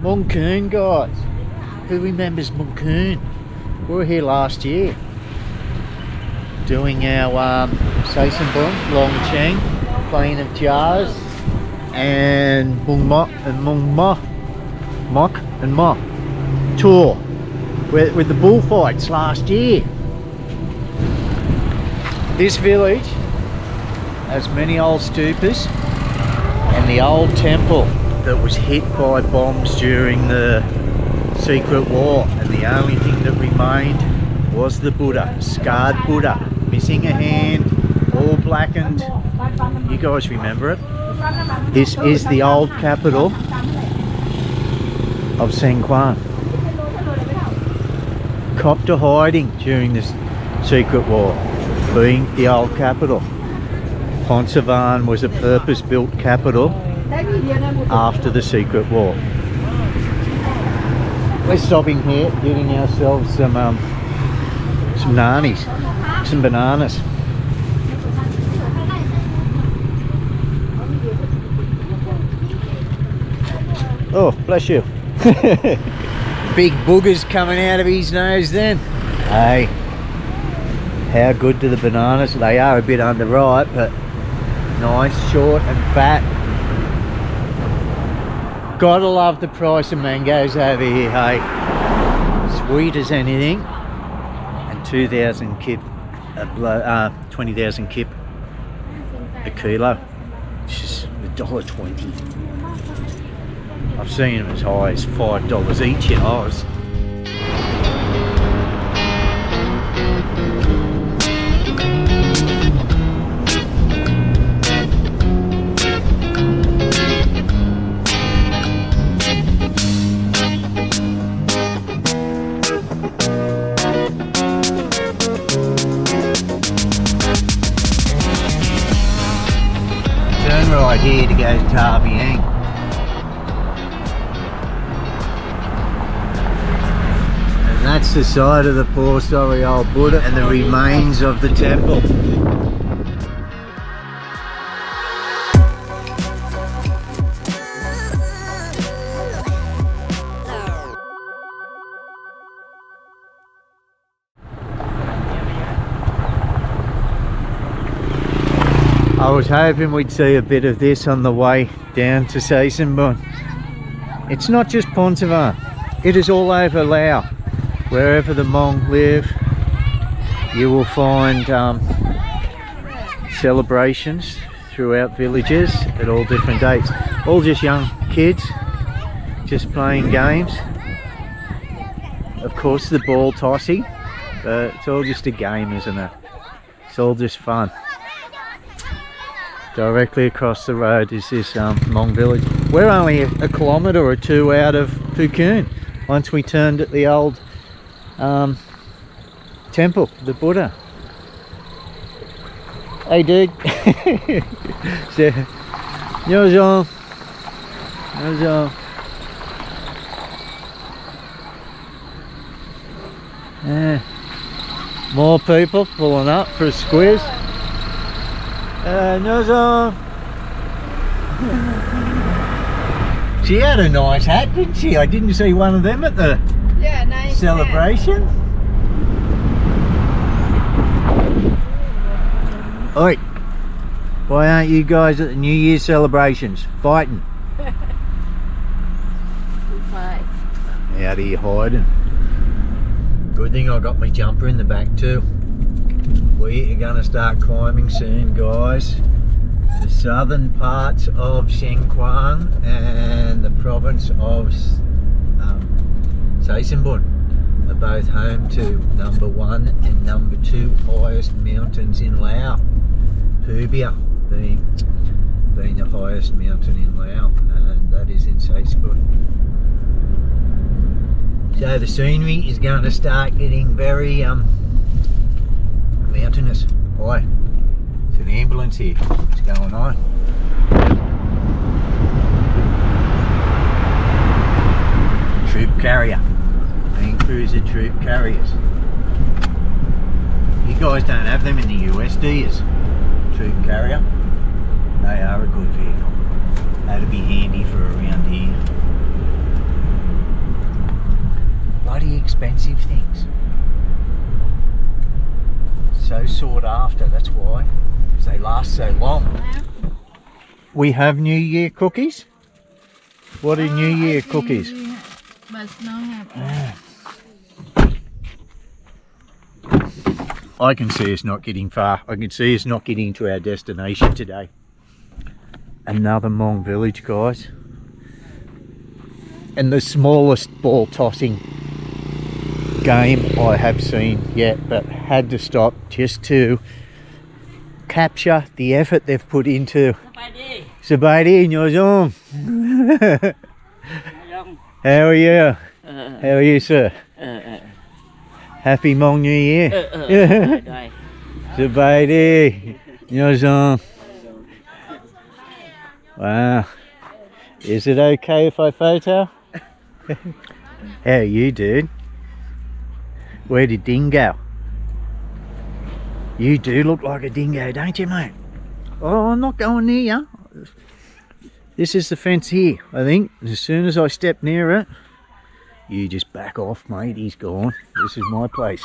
Hmong guys. Who remembers Hmong? We were here last year doing our Xaysomboun, Long Cheng, playing of jars, and Mok tour with the bullfights last year. This village has many old stupas and the old temple that was hit by bombs during the Secret War, and the only thing that remained was the Buddha, scarred Buddha, missing a hand, all blackened. You guys remember it? This is the old capital of Xaisomboun. Copped to hiding during this Secret War, being the old capital. Phonsavan was a purpose-built capital after the Secret War. We're stopping here, getting ourselves some nannies, some bananas. Oh, bless you. Big boogers coming out of his nose then. Hey, how good to the bananas? They are a bit underripe, but nice, short and fat. Gotta love the price of mangoes over here, hey. Sweet as anything. And 2,000 kip, 20,000 kip a kilo, which is $1.20. I've seen them as high as $5 each in Oz. Turn right here to go to Vientiane. That's the side of the poor sorry old Buddha and the remains of the temple. I was hoping we'd see a bit of this on the way down to Xaisomboun. It's not just Phonsavan, it is all over Laos. Wherever the Hmong live, you will find celebrations throughout villages at all different dates. All just young kids, just playing games. Of course the ball tossing, but it's all just a game, isn't it? It's all just fun. Directly across the road is this Hmong village. We're only a kilometre or two out of Phukun. Once we turned at the old temple, the Buddha. Hey dude. Yeah. More people pulling up for a squeeze. She had a nice hat, didn't she? I didn't see one of them at the nice celebration. Oi, why aren't you guys at the New Year celebrations fighting? Fight. Out here hiding. Good thing I got my jumper in the back too. We are going to start climbing soon, guys. The southern parts of Xaisomboun and the province of Xaysomboun are both home to #1 and #2 highest mountains in Laos. Phobia being the highest mountain in Laos, and that is in Xaisomboun. So the scenery is going to start getting very mountainous. Hi, there's an ambulance here. What's going on? Troop carrier. Land Cruiser troop carriers. You guys don't have them in the US, do you? Troop carrier. They are a good vehicle. That'd be handy for around here. expensive things. So sought after, that's why. Because they last so long. We have New Year cookies. What are New Year cookies? But no have. I can see us not getting far. I can see us not getting to our destination today. Another Hmong village, guys. And the smallest ball tossing game I have seen yet, but had to stop just to capture the effort they've put into Sabaidi in your zone. How are you? How are you, sir? Happy Hmong New Year. Sabaidi, your zone. Wow. Is it okay if I photo? How are you, dude? Where did Ding go? You do look like a dingo, don't you, mate? Oh, I'm not going near you. This is the fence here, I think. As soon as I step near it, you just back off, mate. He's gone. This is my place.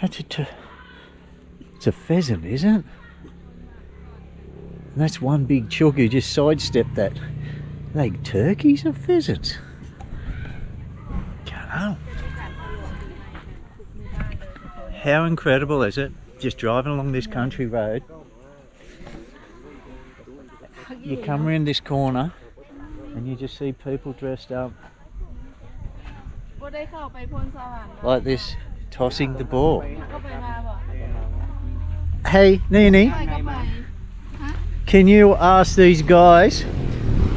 It's a pheasant, isn't it? And that's one big chook who just sidestepped that. Are they turkeys or pheasants? Can't know. How incredible is it? Just driving along this country road. You come around this corner and you just see people dressed up like this, tossing the ball. Hey, Neenee, can you ask these guys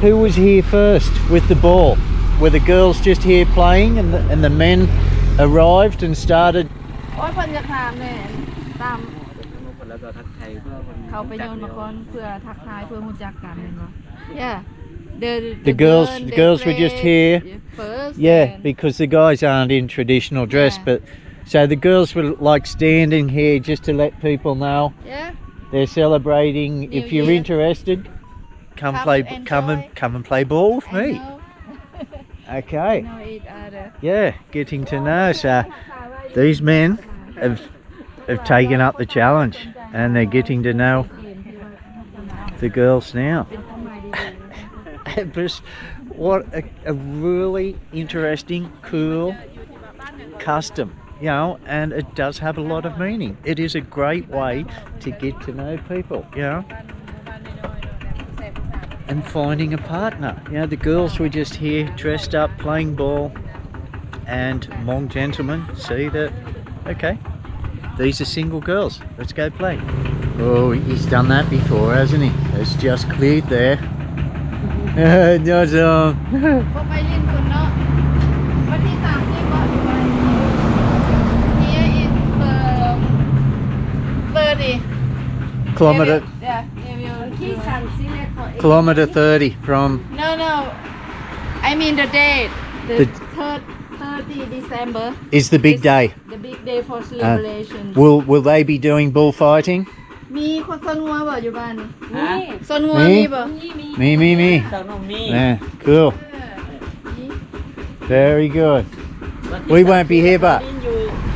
who was here first with the ball? Were the girls just here playing and the men arrived and started? Yeah. The girls were just here. First, Yeah, because the guys aren't in traditional dress, Yeah. but so the girls were like standing here just to let people know Yeah. they're celebrating. New If you're Year. interested, come Enjoy. and play ball with I me. know. Okay. Know each other. Yeah, getting to know. So these men have taken up the challenge and they're getting to know the girls now. But what a really interesting, cool custom, you know, and it does have a lot of meaning. It is a great way to get to know people, you know, and finding a partner. You know, the girls were just here dressed up playing ball, and Hmong gentlemen see that, okay, these are single girls, let's go play. Oh, he's done that before, hasn't he? It's just cleared there. No, so. พวกไปเล่นคุณเนาะวันที่30ก็อยู่ไป Here is the 30 Kilometre, Yeah,ที่30 kilometre 30 from. No, I mean the date. The The- 30 December Is the big day. The big day for celebration. Will they be doing bullfighting? มีคนซ่อนงัวบ่อยู่บ้านนี่ ฮะ ซ่อนงัว มี มีบ่ Me. ตอนนมมี Yeah, cool. Very good. We won't be here, but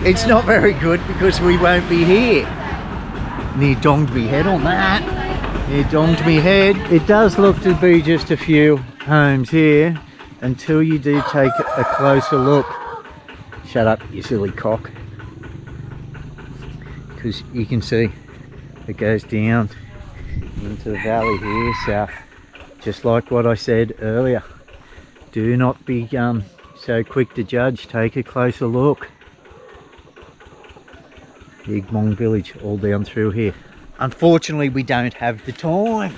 it's not very good because we won't be here. Near donged me head on that. Near donged me head. It does look to be just a few homes here until you do take a closer look. Shut up, you silly cock. Because you can see it goes down into the valley here, so just like what I said earlier, do not be so quick to judge, take a closer look. Big Hmong village all down through here. Unfortunately we don't have the time.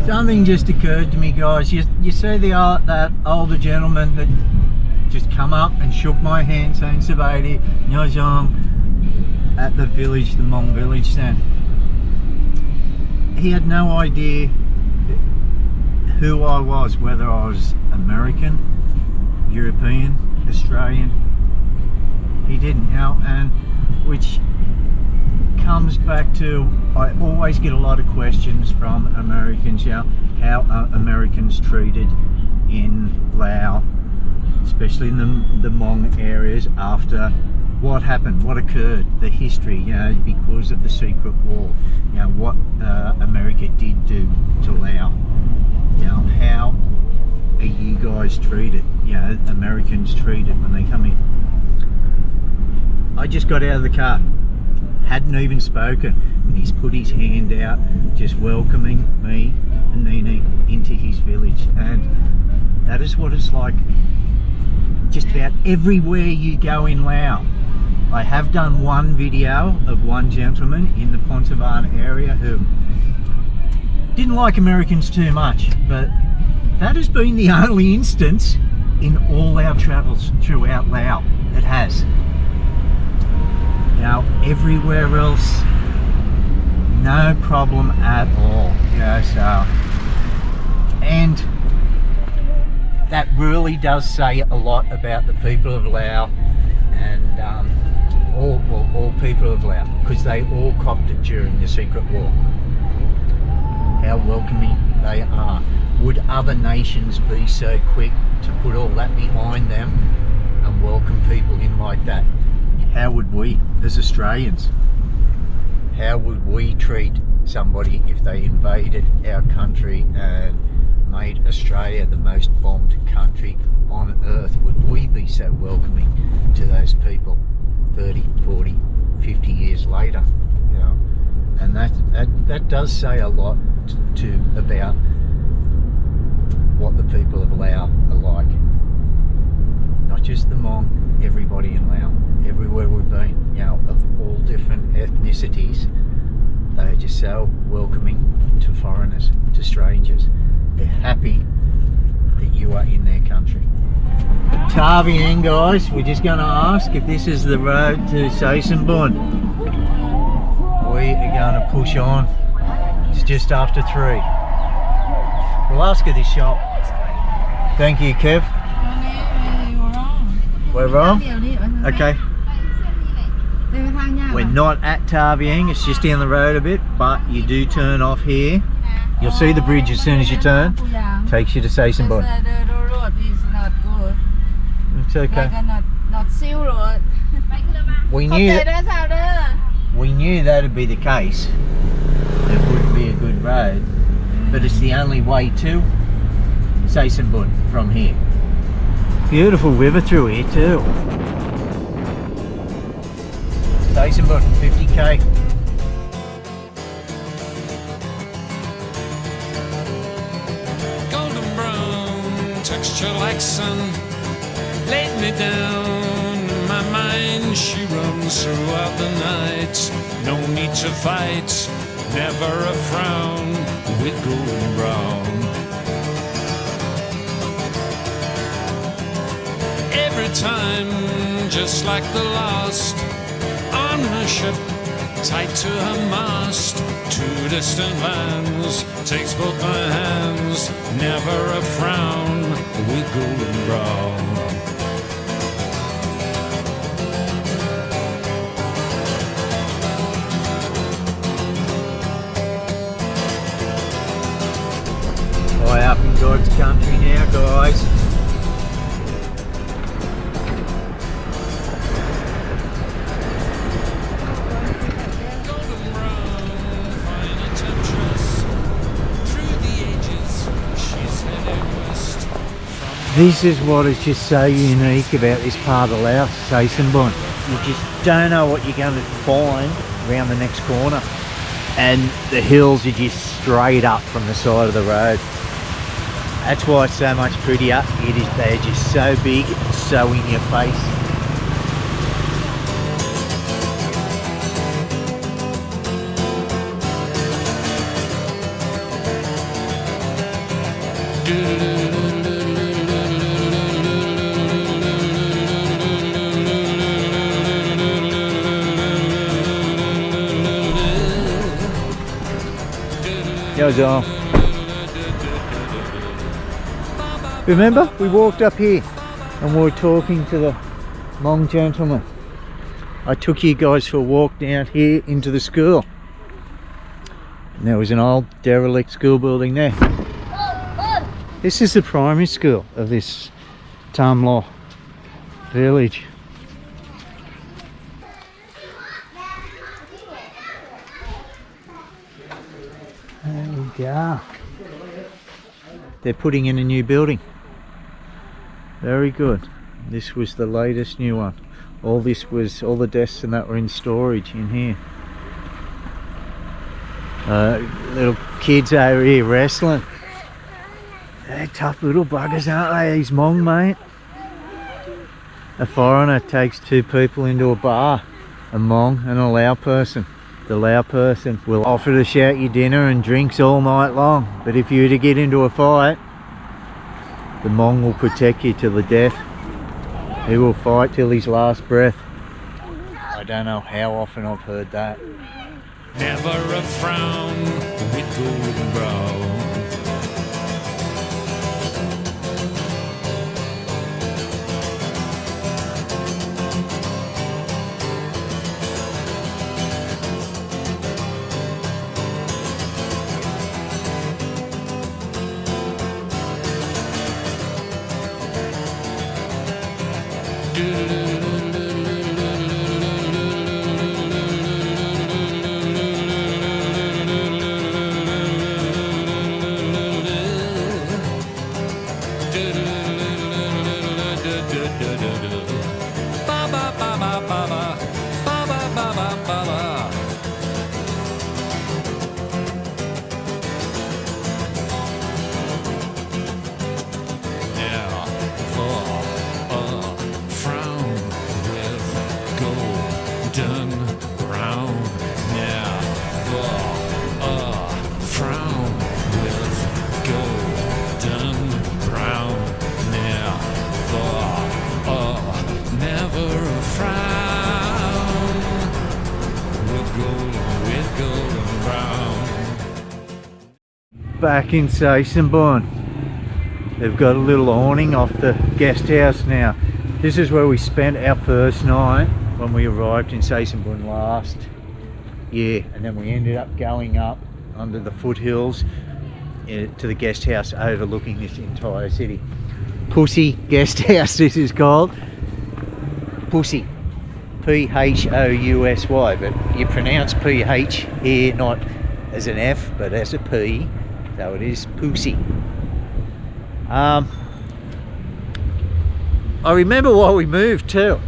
Something just occurred to me, guys. You see that older gentleman that just come up and shook my hand saying Sabaidi, Nyajong, at the village, the Hmong village then. He had no idea who I was, whether I was American, European, Australian. He didn't, you know, and which comes back to, I always get a lot of questions from Americans, how are Americans treated in Laos, especially in the Hmong areas, after what happened, what occurred, the history, because of the secret war, what America did do to Laos. How are you guys treated, Americans treated when they come in? I just got out of the car, hadn't even spoken, and he's put his hand out, just welcoming me and Neenee into his village. And that is what it's like just about everywhere you go in Laos. I have done one video of one gentleman in the Phonsavan area who didn't like Americans too much, but that has been the only instance in all our travels throughout Laos. It has. Everywhere else, no problem at all. And that really does say a lot about the people of Laos, and all people of Laos, because they all copped it during the secret war. How welcoming they are. Would other nations be so quick to put all that behind them and welcome people in like that? How would we, as Australians, how would we treat somebody if they invaded our country and made Australia the most bombed country on earth? Would we be so welcoming to those people 30, 40, 50 years later? And that does say a lot about what the people of Laos are like. Not just the Hmong, everybody in Laos, everywhere we've been, of all different ethnicities. They are just so welcoming to foreigners, to strangers. They're happy that you are in their country. Vientiane, guys, we're just going to ask if this is the road to Xaysomboun. We are going to push on. It's just after 3. We'll ask her this shop. Thank you, Kev. We're wrong? Okay. We're not at Vientiane, it's just down the road a bit, but you do turn off here. You'll see the bridge as soon as you turn. Takes you to Xaysomboun. The road is not good. It's okay. Not seal road. We knew that'd be the case. It wouldn't be a good road, but it's the only way to Xaysomboun from here. Beautiful river through here too. Xaysomboun, 50k. Golden brown, texture like sun, laid me down. My mind, she runs throughout the night. No need to fight, never a frown with golden brown. Every time, just like the last, on her ship, tied to her mast. 2 distant lands, takes both my hands, never a frown with golden brown. Way up in God's country now, guys. This is what is just so unique about this part of Laos, Xaysomboun. You just don't know what you're going to find around the next corner. And the hills are just straight up from the side of the road. That's why it's so much prettier. They're just so big, so in your face. Yo, remember, we walked up here and we were talking to the Hmong gentleman. I took you guys for a walk down here into the school. And there was an old derelict school building there. This is the primary school of this Tam Lo village. There we go. They're putting in a new building. Very good. This was the latest new one. All the desks and that were in storage in here. Little kids over here wrestling. They're tough little buggers, aren't they? These Hmong, mate. A foreigner takes 2 people into a bar, a Hmong and a Lao person. The Lao person will offer to shout you dinner and drinks all night long. But if you were to get into a fight, the Hmong will protect you to the death. He will fight till his last breath. I don't know how often I've heard that. Never a frown with golden brow. Back in Xaysomboun, they've got a little awning off the guest house now. This is where we spent our first night when we arrived in Xaysomboun last year, and then we ended up going up under the foothills to the guest house overlooking this entire city. Pussy Guest House, this is called. Pussy, P-H-O-U-S-Y, but you pronounce P-H here not as an F but as a P. So it is Pussy. I remember why we moved too,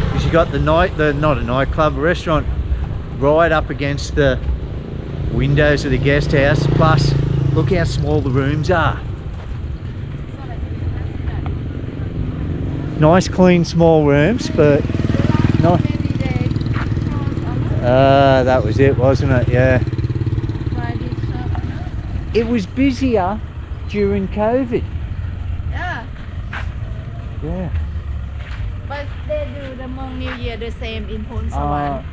because you got not a nightclub, a restaurant right up against the windows of the guest house. Plus, look how small the rooms are. Nice, clean, small rooms, but not. That was it, wasn't it? Yeah. It was busier during COVID. Yeah. Yeah. But they do the Hmong New Year the same in Phonsavan.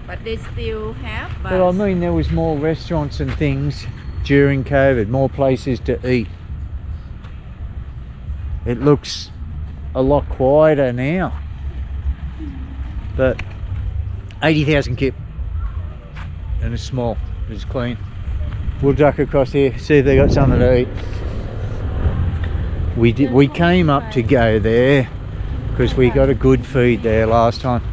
But they still have. But I mean, there was more restaurants and things during COVID, more places to eat. It looks a lot quieter now. But 80,000 kip, and it's small, it's clean. We'll duck across here, see if they got something to eat. We came up to go there because we got a good feed there last time.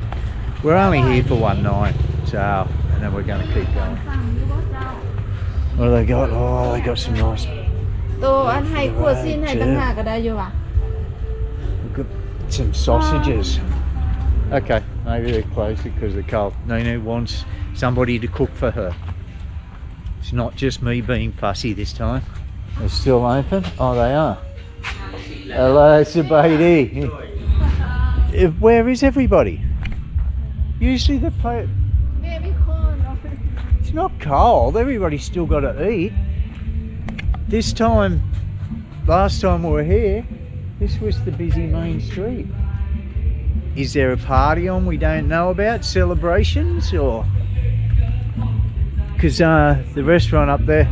We're only here for one night, so, and then we're going to keep going. What do they got? Oh, they got some nice. We've got some sausages. Okay, maybe they're closed because they're cold. Neenee wants somebody to cook for her. It's not just me being fussy this time. They're still open? Oh, they are. Hello, Sabaidi. Where is everybody? Usually they play. It's not cold. Everybody's still got to eat. This time, last time we were here, this was the busy main street. Is there a party on we don't know about? Celebrations or? Because the restaurant up there,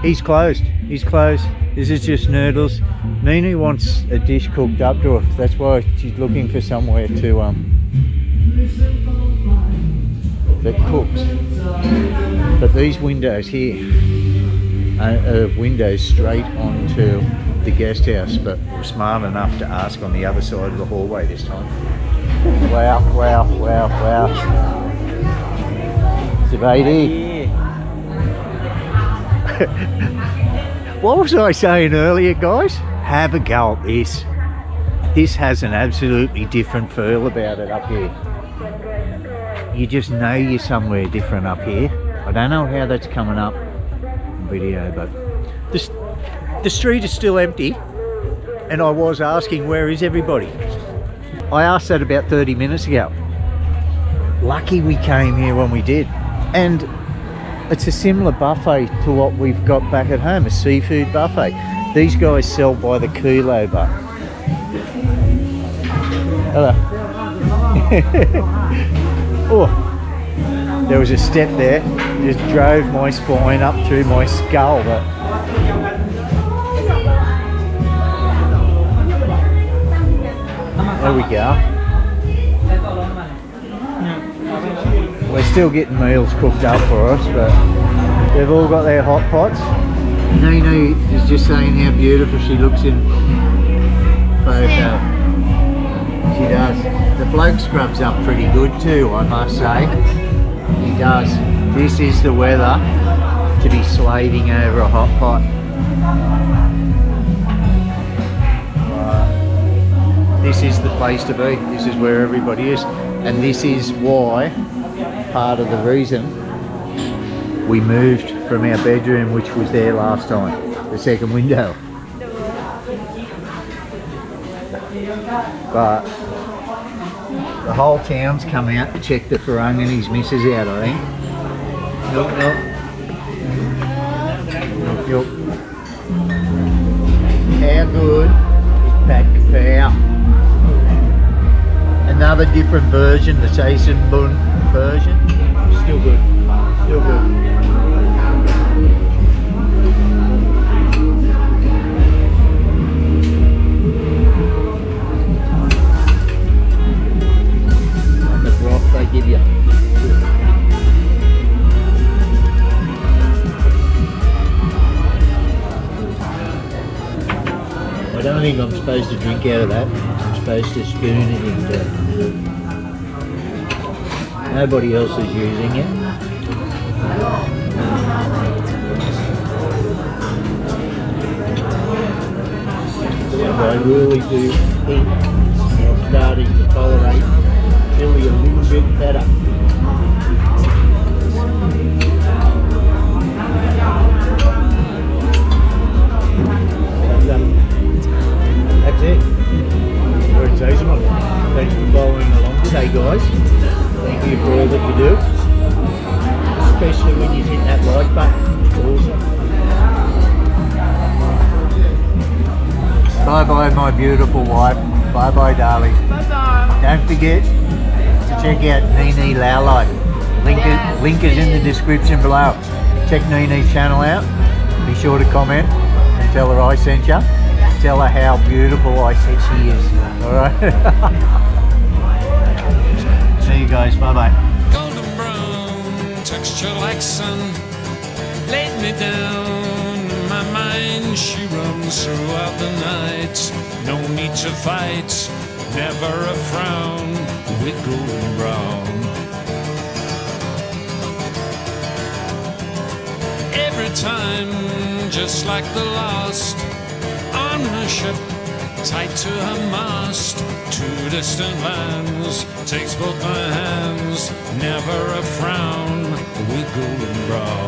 he's closed. He's closed. This is just noodles. Neenee wants a dish cooked up to her. That's why she's looking for somewhere to that cooks. But these windows here are windows straight onto the guest house, but we're smart enough to ask on the other side of the hallway this time. Wow, wow, wow, wow. Sabadi. What was I saying earlier, guys? Have a go at this. This has an absolutely different feel about it up here. You just know you're somewhere different up here. I don't know how that's coming up in video, but the street is still empty, and I was asking, where is everybody? I asked that about 30 minutes ago. Lucky we came here when we did. And it's a similar buffet to what we've got back at home, a seafood buffet. These guys sell by the kilo, but... Hello. Oh, there was a step there. Just drove my spine up through my skull, but... There we go. We're still getting meals cooked up for us, but they've all got their hot pots. Neenee is just saying how beautiful she looks in photo. She does. The bloke scrubs up pretty good too, I must say. He does. This is the weather to be slaving over a hot pot. This is the place to be. This is where everybody is. And this is why, part of the reason, we moved from our bedroom, which was there last time, the second window. But the whole town's come out to check the Farang and his missus out, I think. Yup, yup. Yup, yup. How good is Pat Kapow? Another different version, the Xaysomboun version. Still good. Still good. And the broth they give you. I don't think I'm supposed to drink out of that. I'm supposed to spoon it into it. Nobody else is using it. And I really do think I'm starting to tolerate chili a little bit better. That's it. We're in Xaisomboun. Thanks for following along today, guys. Thank you for all that you do. Especially when you hit that like button. It's awesome. Bye bye, my beautiful wife. Bye bye, darling. Bye bye. Don't forget to check out Neenee Lao. Link is in the description below. Check Neenee's channel out. Be sure to comment and tell her I sent you. Tell her how beautiful I said she is. Alright? See you guys. Bye bye. Golden brown, texture like sun, laid me down. My mind, she runs throughout the night. No need to fight, never a frown with golden brown. Every time, just like the last, on a ship, tied to her mast, to distant lands, takes both my hands, never a frown with golden brown.